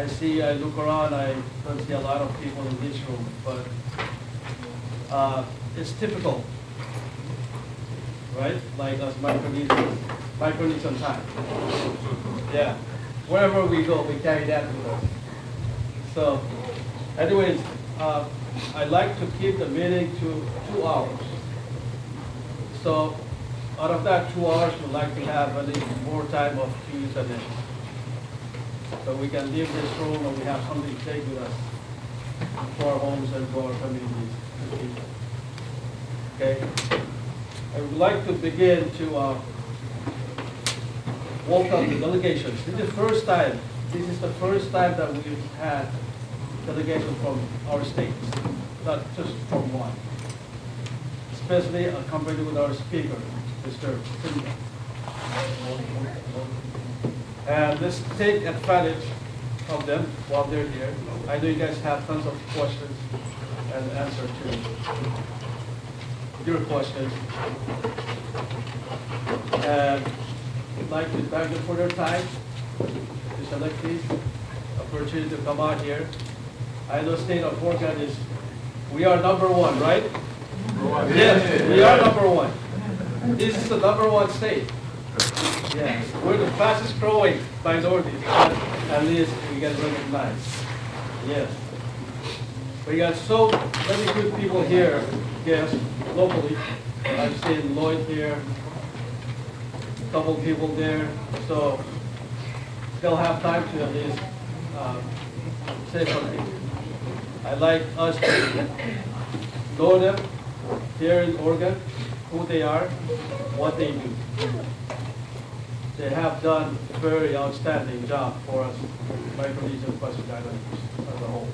I look around, I don't see a lot of people in this room, but it's typical, right? Like us Micronesian time. Yeah, wherever we go, we carry that with us. So, anyways, I like to keep the meeting to 2 hours. So, out of that 2 hours, we'd like to have a little more time of Q's and A's. So we can leave this room and we have something to take with us to our homes and to our communities. Okay? I would like to begin to welcome the delegations. This is the first time that we've had delegation from our states, not just from one. Especially accompanied with our speaker, Mr. Sinha. And let's take advantage of them while they're here. I know you guys have tons of questions and answers to your questions. And I'd like to thank them for their time to select this opportunity to come out here. I know state of Oregon is, we are #1, right? Yes, we are #1. This is the #1 state. Yeah, we're the fastest growing minority, but at least we get recognized. Yes. We got so many good people here, yes, locally. I've seen Lloyd here, a couple people there, so they'll have time to at least say something. I'd like us to know them here in Oregon, who they are, what they do. They have done a very outstanding job for us, Micronesian Pacific Islanders as a whole.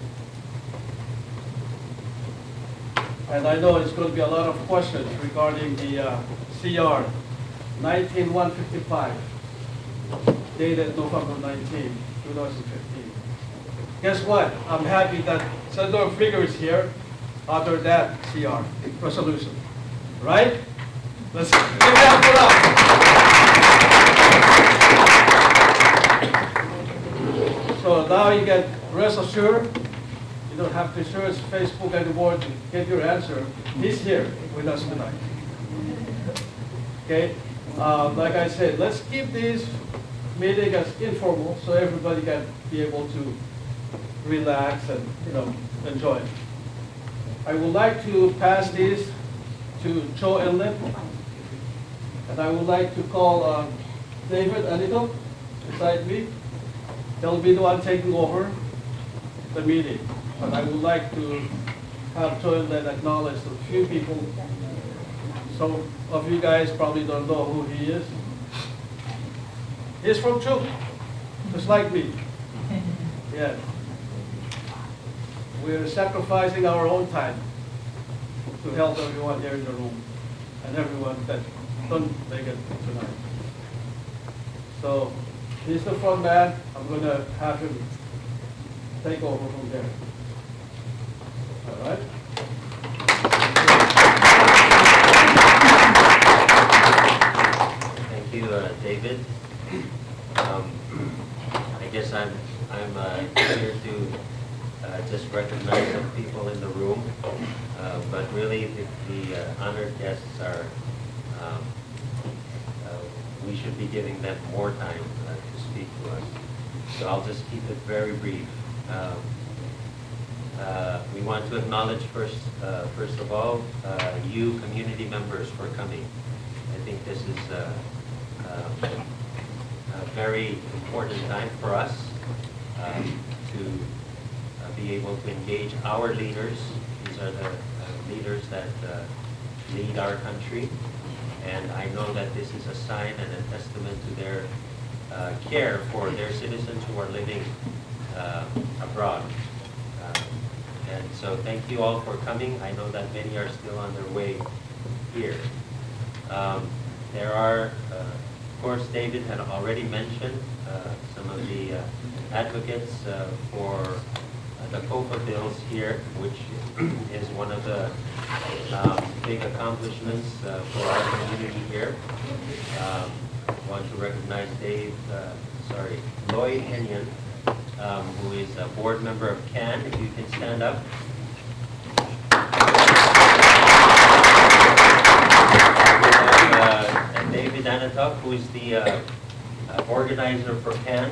And I know it's going to be a lot of questions regarding the CR 19155, dated November 19, 2015. Guess what? I'm happy that Senator Frigger is here after that CR resolution. Right? Let's give that for us. So now you can rest assured, you don't have to search Facebook anymore to get your answer. He's here with us tonight. Okay? Like I said, let's keep this meeting as informal so everybody can be able to relax and enjoy it. I would like to pass this to Cho Ellen, and I would like to call David Anito beside me. He'll be the one taking over the meeting. But I would like to have Cho Ellen acknowledge a few people. Some of you guys probably don't know who he is. He's from Chu, just like me. Yeah. We're sacrificing our own time to help everyone here in the room and everyone that don't make it tonight. So he's the front man. I'm going to have him take over from there. All right? Thank you, David. I guess I'm here to just recognize some people in the room, but really the honored guests are, we should be giving them more time to speak to us. So I'll just keep it very brief. We want to acknowledge first of all, you community members for coming. I think this is a very important time for us to be able to engage our leaders. These are the leaders that lead our country. And I know that this is a sign and a testament to their care for their citizens who are living abroad. And so thank you all for coming. I know that many are still on their way here. There are, of course, David had already mentioned some of the advocates for the COFA bills here, which is one of the big accomplishments for our community here. I want to recognize Lloyd Hennion, who is a board member of CAN. If you can stand up. And David Anatov, who is the organizer for CAN.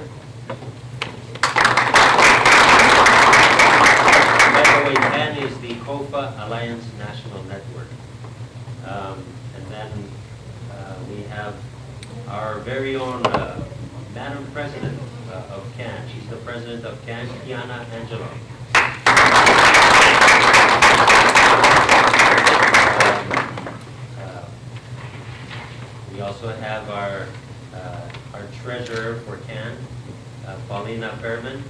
By the way, CAN is the COFA Alliance National Network. And then we have our very own Madam President of CAN. She's the president of CAN, Kiana Angelo. We also have our treasurer for CAN, Paulina Fairman.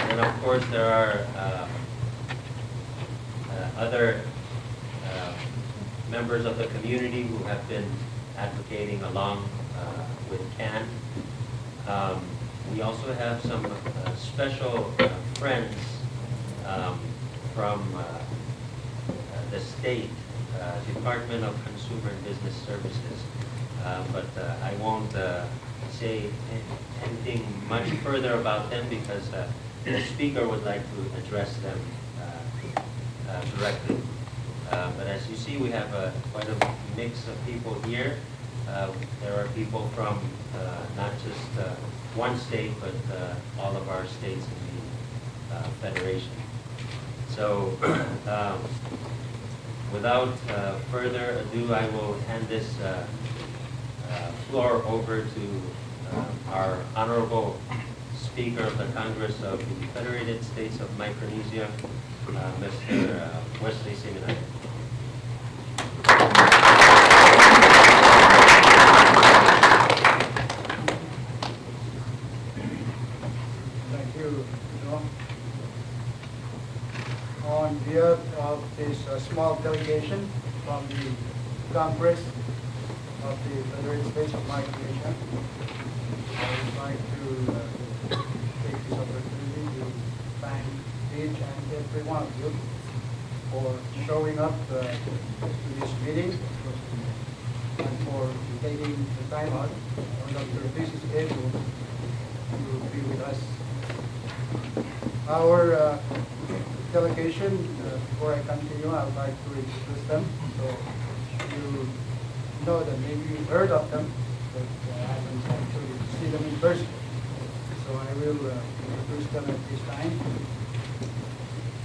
And of course, there are other members of the community who have been advocating along with CAN. We also have some special friends from the state Department of Consumer and Business Services, but I won't say anything much further about them because the speaker would like to address them directly. But as you see, we have quite a mix of people here. There are people from not just one state, but all of our states in the Federation. So without further ado, I will hand this floor over to our Honorable Speaker of the Congress of the Federated States of Micronesia, Mr. Wesley Seminay. Thank you, Joe. On behalf of this small delegation from the Congress of the Federated States of Micronesia, I would like to take this opportunity to thank each and every one of you for showing up to this meeting and for taking the time out on your busy schedule to be with us. Our delegation, before I continue, I would like to introduce them. So you know that maybe you've heard of them, but I haven't actually seen them in person. So I will introduce them at this time.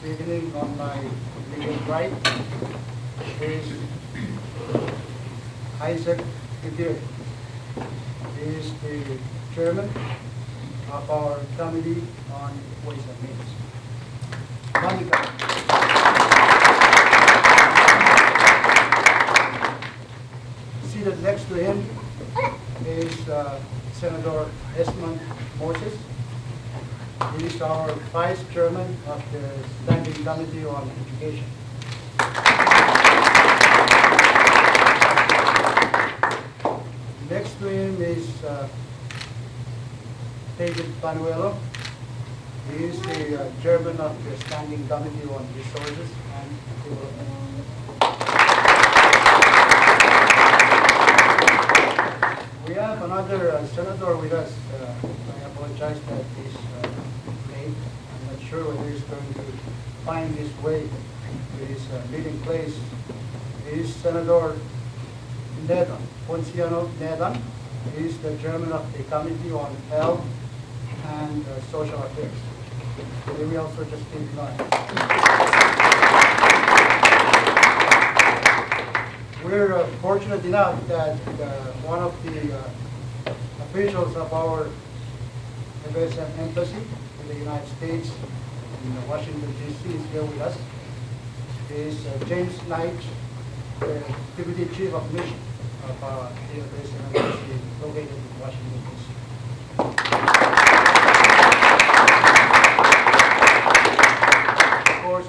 Beginning on my immediate right is Isaac Gutierrez. He is the chairman of our Committee on Ways and Means. Monica. Seated next to him is Senator Esmond Moses. He is our vice chairman of the Standing Committee on Education. Next to him is David Panuelo. He is the chairman of the Standing Committee on Resources and Development. We have another senator with us. I apologize that he's late. I'm not sure whether he's going to find his way to his meeting place. He is Senator Nedan, Ponciano Nedan. He is the chairman of the Committee on Health and Social Affairs. Let me also just keep in mind. We're fortunate enough that one of the officials of our FSM Embassy in the United States in Washington, D.C. is here with us. He is James Knight, the Deputy Chief of Mission of the FSM Embassy located in Washington, D.C.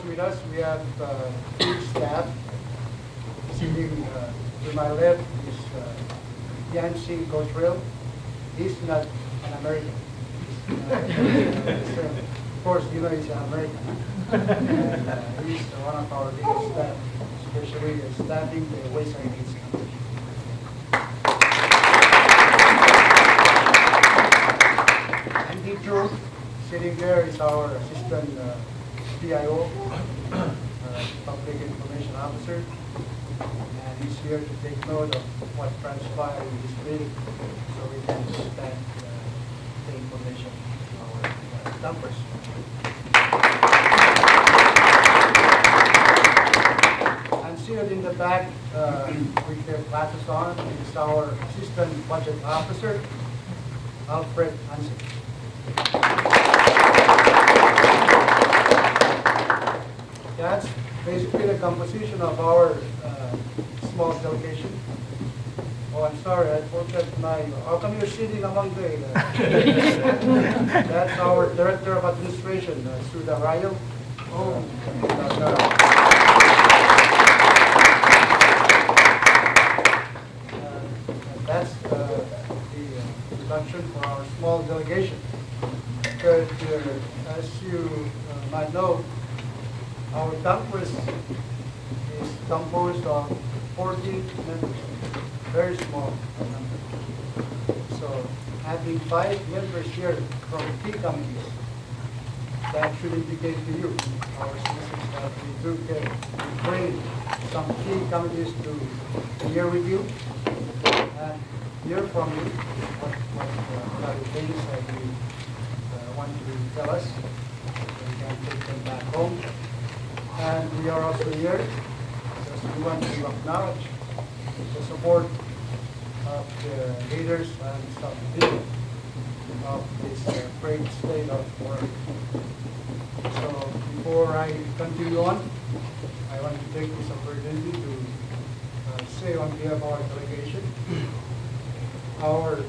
With us, we have huge staff. Sitting to my left is Yancy Cottrell. He's not an American. Of course, you know he's an American. And he's one of our legal staff, especially staffing the Ways and Means Committee. True, sitting there is our assistant PIO, Public Information Officer, and he's here to take note of what transpired in this meeting, so we can understand the information to our numbers. And seated in the back with their glasses on is our Assistant Budget Officer, Alfred Hansen. That's basically the composition of our small delegation. Oh, I'm sorry, I forgot my, how come you're sitting among the, that's our Director of Administration, Suda Rayo. Oh, that's the introduction for our small delegation. But as you might know, our Congress is composed of 14 members, very small number. So having 5 members here from key committees, that should indicate to you, our citizens, that we do get we bring some key committees to hear with you and hear from you what the things that you want to tell us. We can take them back home. And we are also here because we want to acknowledge the support of the leaders and some people of this great state of work. So before I continue on, I want to take this opportunity to say on behalf of our delegation our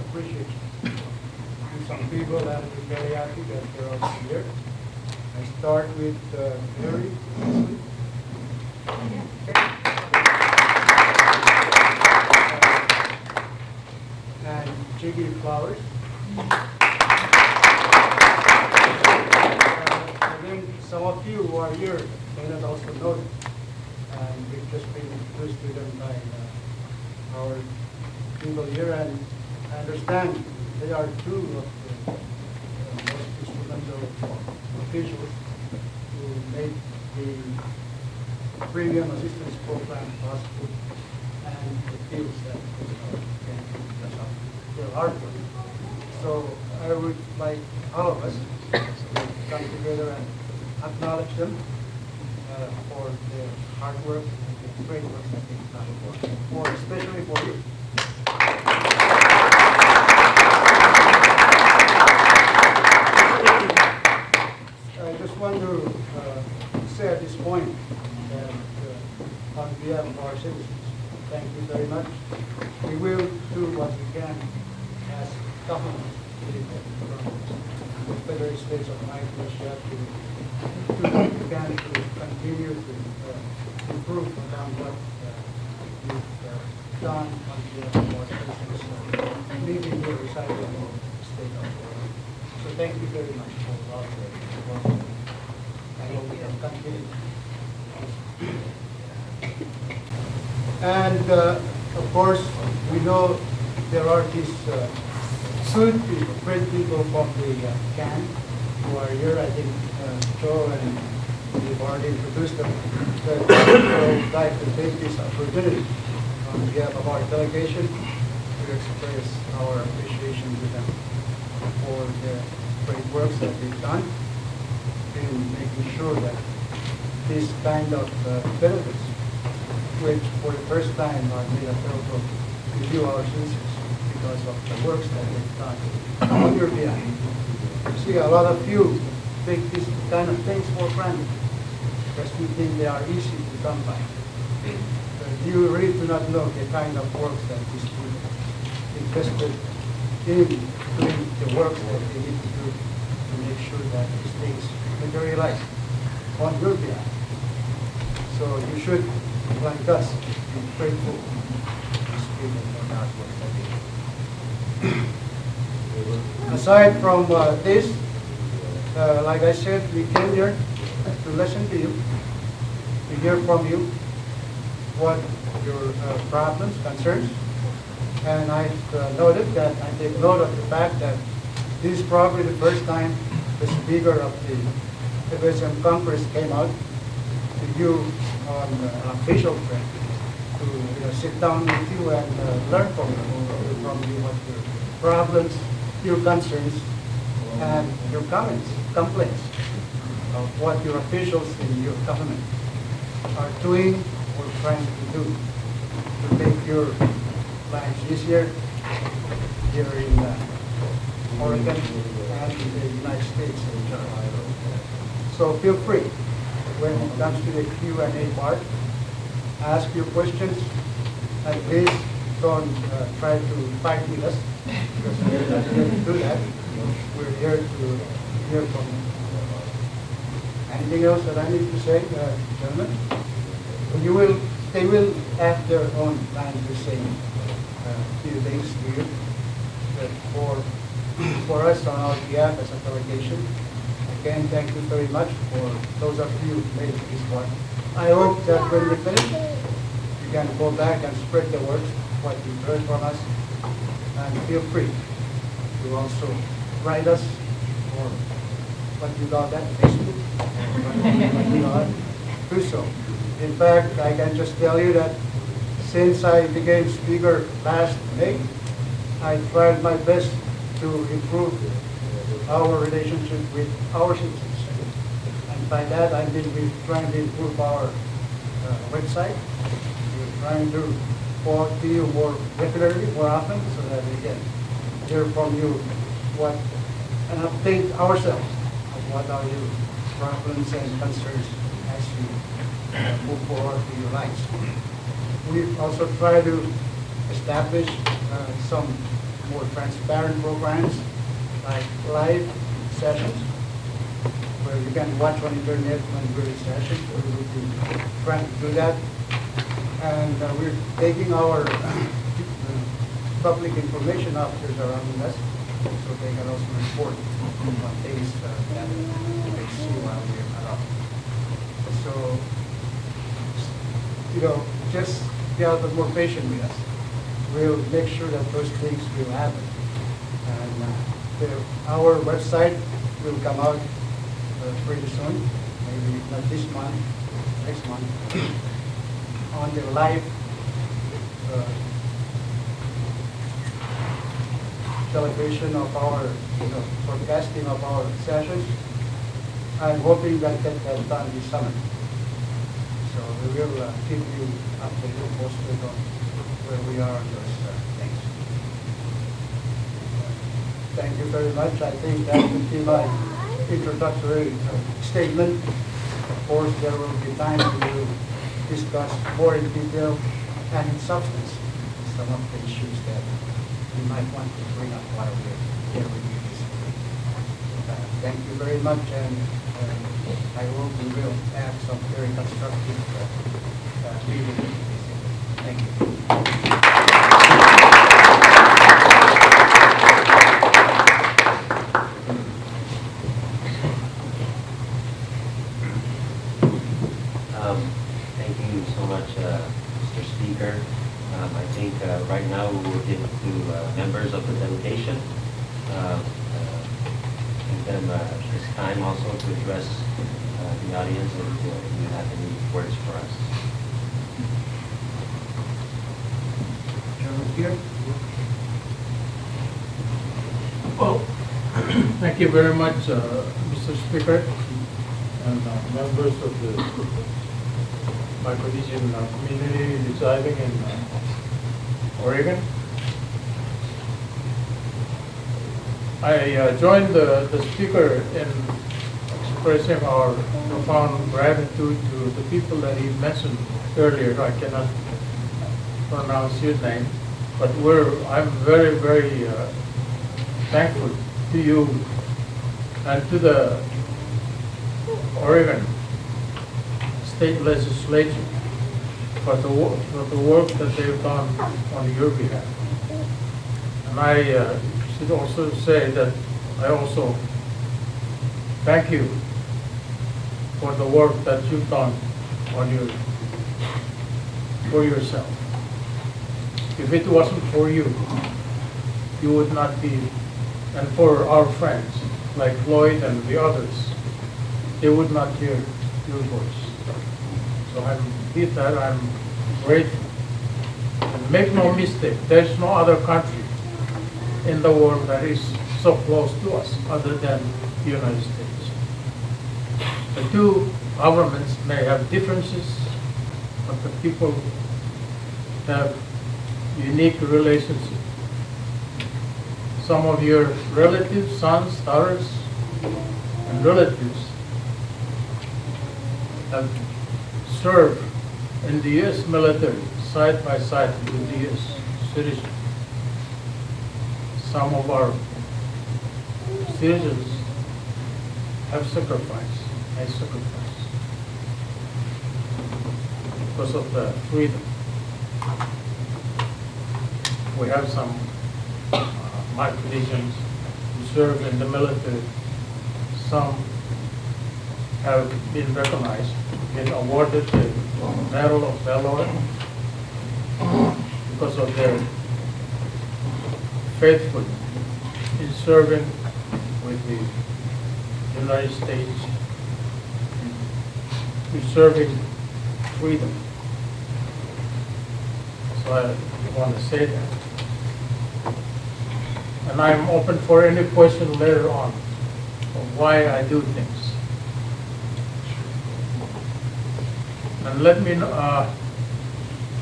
appreciation to some people that are very happy that they're also here. I start with Mary. And Jiggy Flowers. I think some of you who are here may not also know them. And we've just been introduced to them by our people here. And I understand they are two of the most instrumental officials who made the premium assistance program possible and the fields that can their hard work. So I would like all of us to come together and acknowledge them for their hard work and the great work that they've done, for especially for you. I just want to say at this point that on behalf of our citizens, thank you very much. We will do what we can as government from the federal states of Micronesia to do what we can to continue to improve upon what we've done on behalf of our citizens living here, residing in the state of Florida. So thank you very much for all the work. I hope we can continue. And of course, we know there are these good people, great people from the CAN who are here. I think Joe and we've already introduced them. But I would like to take this opportunity on behalf of our delegation to express our appreciation to them for the great works that they've done in making sure that this kind of benefits, which for the first time are made available to you, our citizens, because of the works that they've done on your behalf. You see, a lot of you take these kind of things for granted because we think they are easy to come by. But you really do not know the kind of works that these people invested in doing the works that they need to do to make sure that these things materialize on your behalf. So you should, like us, be grateful to these people for that work that they do. Aside from this, like I said, we came here to listen to you, to hear from you what your problems, concerns, and I've noted that I take note of the fact that This is probably the first time the Speaker of the FSM Congress came out to you on an official trip to sit down with you and learn from you what your problems, your concerns, and your comments, complaints of what your officials in your government are doing or trying to do to make your lives easier here in Oregon and in the United States in general. So feel free, when it comes to the Q&A part, ask your questions, and please don't try to fight with us, because we're not here to do that. We're here to hear from you. Anything else that I need to say, gentlemen? They will have their own time to say a few things to you. But for us on our behalf as a delegation, again, thank you very much for those of you who made it this far. I hope that when we finish, you can go back and spread the word, what you heard from us, and feel free to also write us, or what you call that, Facebook, what you call it, do so. In fact, I can just tell you that since I became Speaker last May, I tried my best to improve our relationship with our citizens. And by that, I mean we're trying to improve our website. We're trying to go out to you more regularly, more often, so that we can hear from you and update ourselves of what are your problems and concerns as you move forward with your lives. We've also tried to establish some more transparent programs like live sessions where you can watch on internet when we're in session. We'll be trying to do that. And we're taking our public information officers around us so they can also report on things that they see while we're around. So, just be a little bit more patient with us. We'll make sure that those things will happen. And our website will come out pretty soon, maybe not this month, next month, on the live celebration of our, broadcasting of our sessions. I'm hoping that that's done this summer. So we will keep you updated, posted on where we are on those things. Thank you very much. I think that would be my introductory statement. Of course, there will be time to discuss more in detail and in substance some of the issues that you might want to bring up while we're here with you this week. Thank you very much, and I hope we will have some very constructive meeting. Thank you. Thank you so much, Mr. Speaker. I think right now we will give to members of the delegation. Give them this time also to address the audience if you have any words for us. Chairman Peter? Well, thank you very much, Mr. Speaker, and members of the Micronesian community residing in Oregon. I joined the Speaker in expressing our profound gratitude to the people that he mentioned earlier. I cannot pronounce your name, but I'm very, very thankful to you and to the Oregon State Legislature for the work that they've done on your behalf. And I should also say that I also thank you for the work that you've done for yourself. If it wasn't for you, you would not be and for our friends, like Floyd and the others, they would not hear your voice. So with that, I'm grateful. And make no mistake, there's no other country in the world that is so close to us other than the United States. The two governments may have differences, but the people have unique relationships. Some of your relatives, sons, daughters, and relatives have served in the U.S. military side by side with the U.S. citizens. Some of our citizens have sacrificed, because of the freedom. We have some my Canadians who serve in the military. Some have been recognized, been awarded the Medal of Valor because of their faithfulness in serving with the United States, in preserving freedom. So I want to say that. And I'm open for any question later on of why I do things. And let me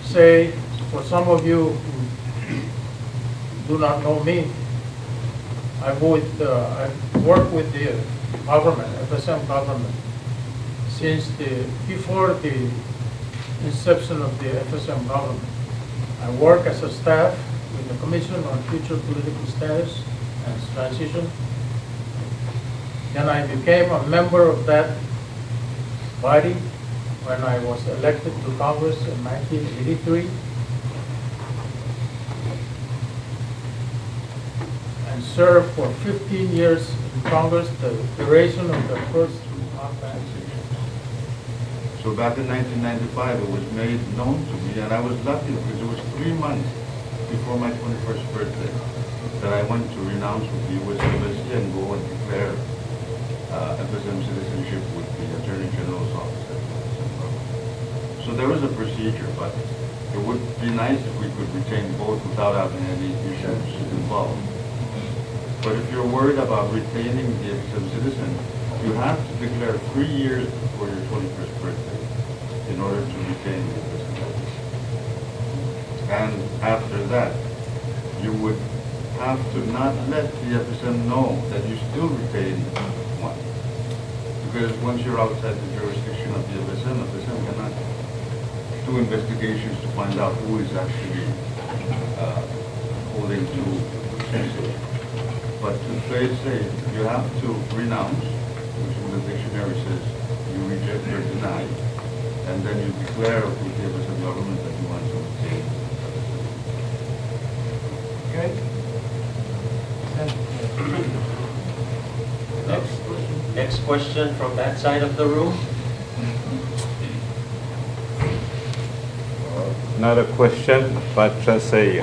say, for some of you who do not know me, I work with the government, FSM government, since before the inception of the FSM government. I work as a staff with the Commission on Future Political Status and Transition. Then I became a member of that body when I was elected to Congress in 1983. And served for 15 years in Congress, the duration of the first compact. So back in 1995, it was made known to me, and I was lucky because it was 3 months before my 21st birthday that I went to renounce with the U.S. Embassy and go and declare FSM citizenship with the Attorney General's office. So there was a procedure, but it would be nice if we could retain both without having any issues involved. But if you're worried about retaining the FSM citizen, you have to declare 3 years before your 21st birthday in order to retain the FSM. And after that, you would have to not let the FSM know that you still retain one. Because once you're outside the jurisdiction of the FSM cannot do investigations to find out who is actually holding two citizenship. But to play it safe, you have to renounce, which in the dictionary says you reject or deny, and then you declare with the FSM government that you want to retain. Okay? Next question from that side of the room. Not a question, but just a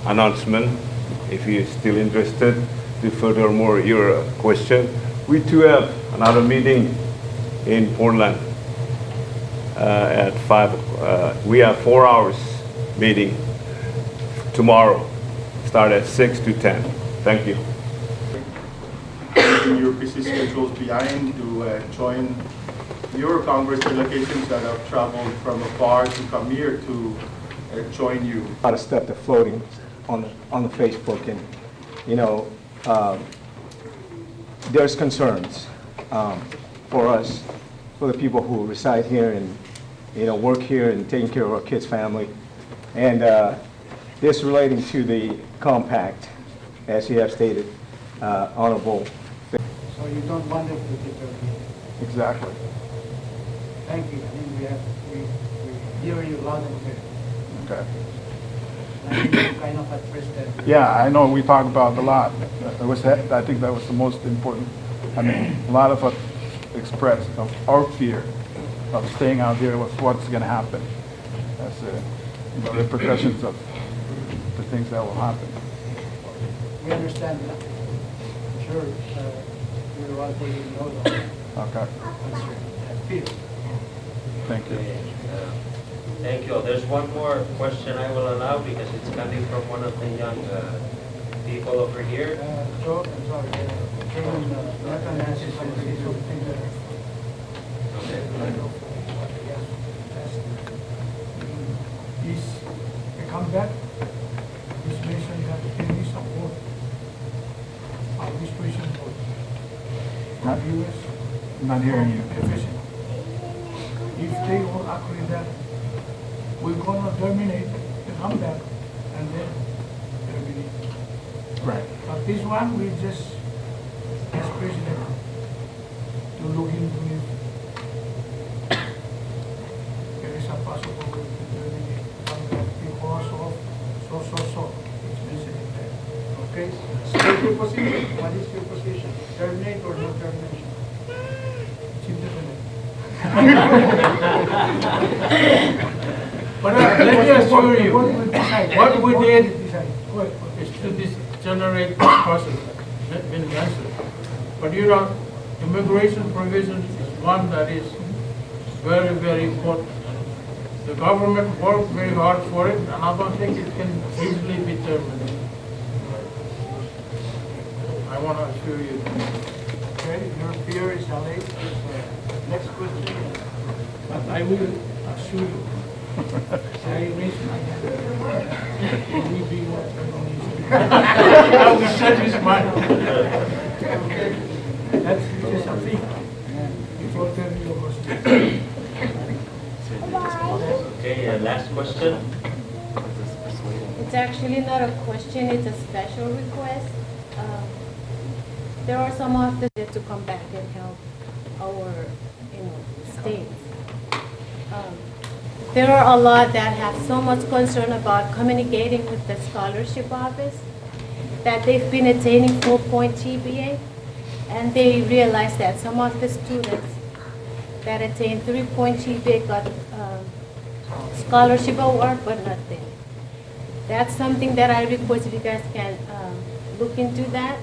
announcement. If you're still interested to furthermore your question, we too have another meeting in Portland at 5. We have 4 hours meeting tomorrow. Start at 6 to 10. Thank you. Your busy schedules behind to join your Congress delegations that have traveled from afar to come here to join you. A lot of stuff that's floating on the Facebook, and you know, there's concerns for us, for the people who reside here and work here and taking care of our kids' family, and this relating to the compact, as you have stated, Honorable. So you don't want them to intervene. Exactly. Thank you. I think we hear you loud and clear. Okay. And I think you kind of addressed that. Yeah, I know we talked about a lot. I think that was the most important. I mean, a lot of us expressed of our fear of staying out here with what's going to happen as the repercussions of the things that will happen. We understand that. sure we're all taking note of that Okay, concern, that fear. thank you. Okay, thank you. There's one more question I will allow because it's coming from one of the young people over here. Joe, I'm sorry, Chairman, Nathan has something that Okay. Is a comeback. This nation has to give me support. Administration board. Not- US. Not hearing you. FSM. If they all agree that we're gonna terminate the comeback and then terminate. Right. But this one, we just ask president to look into it. There is a possible way to terminate comeback because of so. It's mentioned there. Okay, state your position. What is your position? Terminate or no termination? It's indefinite. But Let me assure you, what we decide. what we did Decide. Go ahead. is to generate this process, been mentioned. But you know, immigration provision is one that is very, very important. The government worked very hard for it, and I don't think it can easily be terminated. I want to assure you. Okay, your fear is allayed. Next question. But I will assure you, I raise my hand. It will be what I will satisfy. That's just a thing. Before turning your question. Okay, last question. It's actually not a question, it's a special request. There are some officers to come back and help our, states. There are a lot that have so much concern about communicating with the scholarship office that they've been attaining 4-point GPA, and they realize that some of the students that attain 3-point GPA got scholarship award, but not them. That's something that I request if you guys can look into that,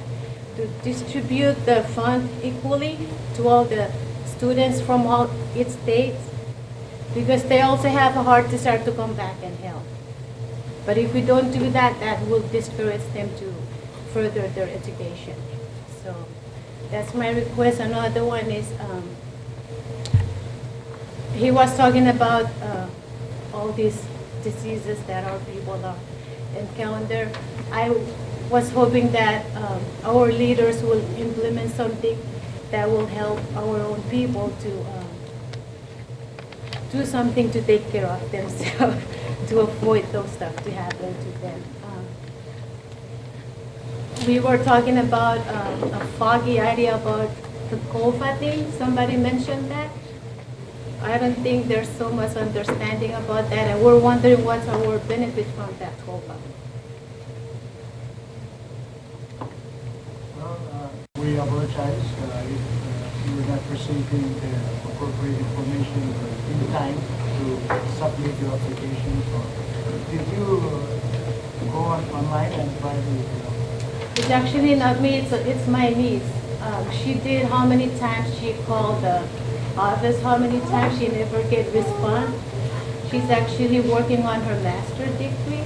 to distribute the fund equally to all the students from all its states, because they also have a hard desire to come back and help. But if we don't do that, that will discourage them to further their education. So that's my request. Another one is, he was talking about all these diseases that our people are encounter. I was hoping that our leaders will implement something that will help our own people to do something to take care of themselves, to avoid those stuff to happen to them. We were talking about a foggy idea about the COFA thing. Somebody mentioned that. I don't think there's so much understanding about that, and we're wondering what's our benefit from that COFA. Well, we apologize if you were not receiving the appropriate information in time to submit your application. Or did you go online and try to? It's actually not me, it's my niece. She did how many times she called the office, how many times she never get response. She's actually working on her master's degree,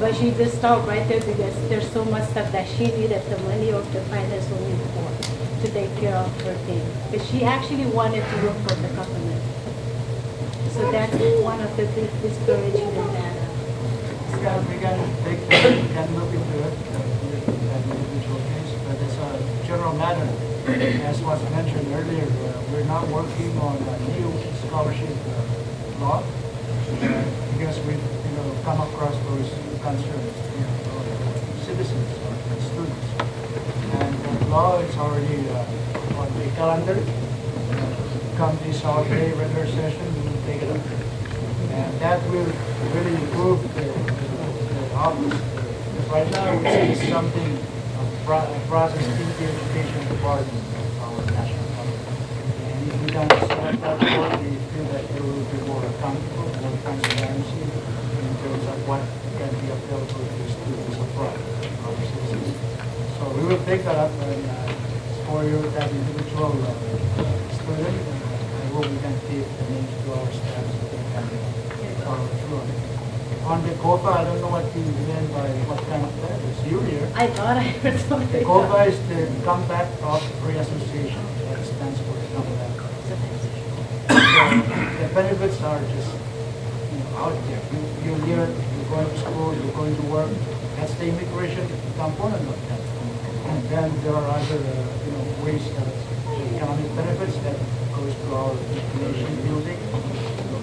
but she just stopped right there because there's so much stuff that she needed the money or the financial need for to take care of her thing. But she actually wanted to work for the government. So that's one of the big discouragement that. We can look into it, that individual case, but as a general matter, as was mentioned earlier, we're not working on a new scholarship law because we, come across those concerns, citizens or students. And the law is already on the calendar. Come this holiday regular session, we will take it up. And that will really improve the office. Because right now, we see something process in the education department of our national government. And if we don't start that work, we feel that there will be more accountable, more transparency in terms of what can be available to students abroad, our citizens. So we will take take that up and for your that individual student. I hope we can keep the names to our staff so they can follow through on it. On the COFA, I don't know what you meant by what kind of benefits. You here? I thought I heard something. The COFA is the Comeback of Free Association. That stands for the Comeback. So the benefits are just out there. You're here, you're going to school, you're going to work. That's the immigration component of that. And then there are other ways that economic benefits that goes to our nation building in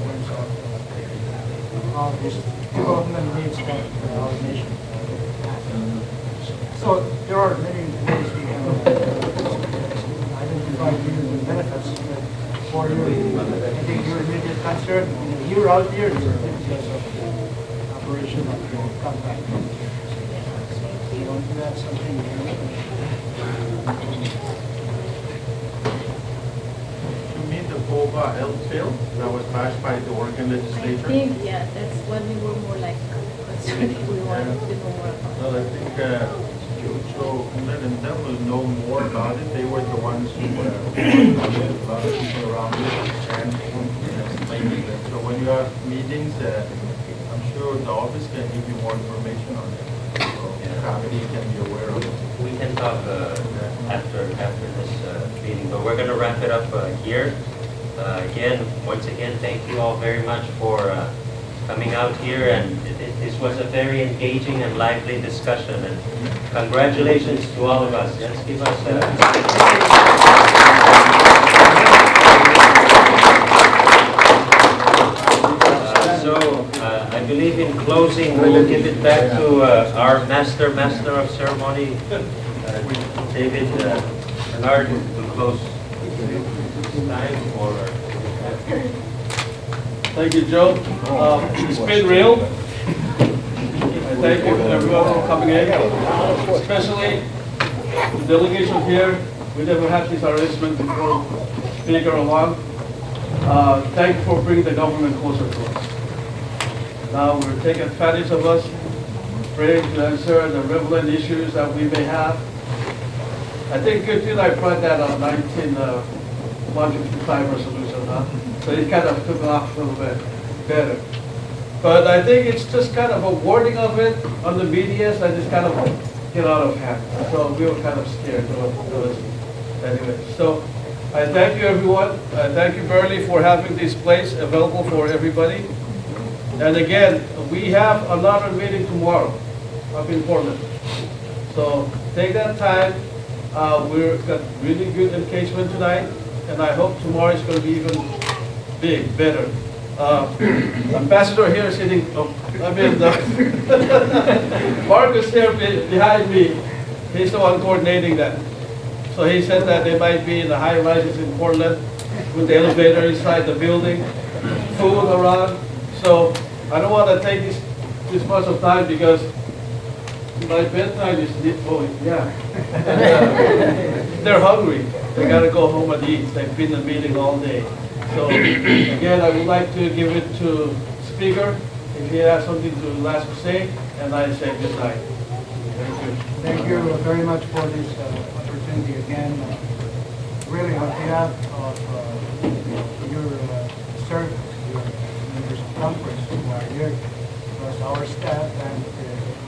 terms of all these development needs that our nation has. So there are many ways we can identify the benefits for your, I think your immediate concern. You're out here because of the operation of your comeback. You want to add something? You mean the COVA health bill that was passed by the Oregon I legislature? think, yeah, that's what we were more like concerned. We wanted to know more about. Well, I think Joe and them will know more about it. They were the ones who were a lot of people around it and explaining it. So when you have meetings, I'm sure the office can give you more information on it. So the committee can be aware of it. We can talk after this meeting, but we're going to wrap it up here. Once again, thank you all very much for coming out here, and this was a very engaging and lively discussion, and congratulations to all of us. Let's give us I believe in closing, we'll give it back to our master of ceremony, David Bernard, to close time for. Thank you, Joe. It's been real. And thank you everyone for coming in, especially the delegation here. We never had this arrangement before, Speaker Owan. Thank you for bringing the government closer to us. Now we're taking advantage of us, praying to answer the relevant issues that we may have. I think good thing I brought that on 155 resolution, huh? So it kind of took off a little bit better. But I think it's just kind of a wording of it on the media that is kind of get out of hand. So we were kind of scared. Anyway, so I thank you everyone. I thank you Burley for having this place available for everybody. And again, we have another meeting tomorrow up in Portland. So take that time. We've got really good engagement tonight, and I hope tomorrow is going to be even big, better. Ambassador here is sitting, Marcus here behind me. He's the one coordinating that. So he said that they might be in the high rises in Portland with the elevator inside the building, food around. So I don't want to take this much of time because my bedtime is they're hungry. They got to go home and eat. They've been in a meeting all day. So again, I would like to give it to Speaker if he has something to last to say, and I say good night. Thank you. Thank you very much for this opportunity again. Really, on behalf of your servants, your members of Congress who are here, plus our staff and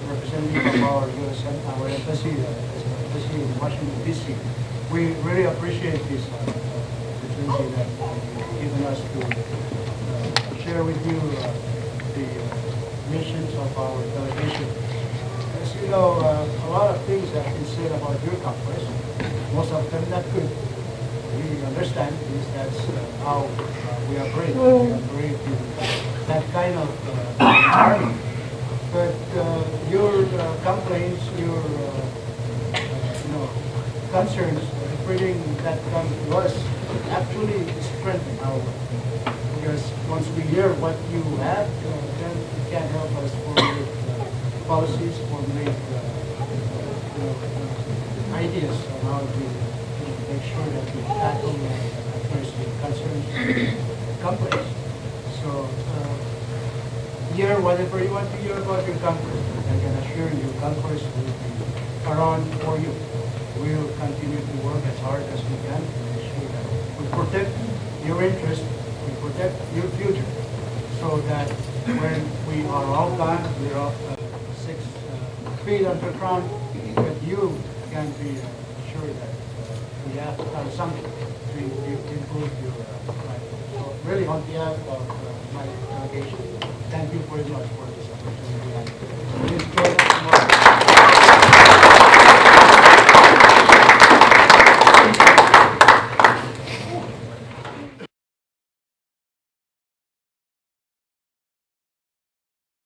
representative of our embassy in Washington, D.C. We really appreciate this opportunity that you've given us to share with you the missions of our delegation. As you know, a lot of things have been said about your conference, most of them not good. We understand is that's how we operate. We operate in that kind of environment. But your complaints, your concerns, everything that comes to us actually strengthen our work. Because once we hear what you have, then it can help us formulate policies, formulate ideas on how to make sure that we tackle and address the concerns of the companies. So hear whatever you want to hear about your conference. I can assure you, conference will be around for you. we'll continue to work as hard as we can to make sure that we protect your interests, we protect your future, so that when we are all gone, we're all 6 feet underground, that you can be sure that we have done something to improve your life. So really, on behalf of my delegation, thank you very much for this opportunity. And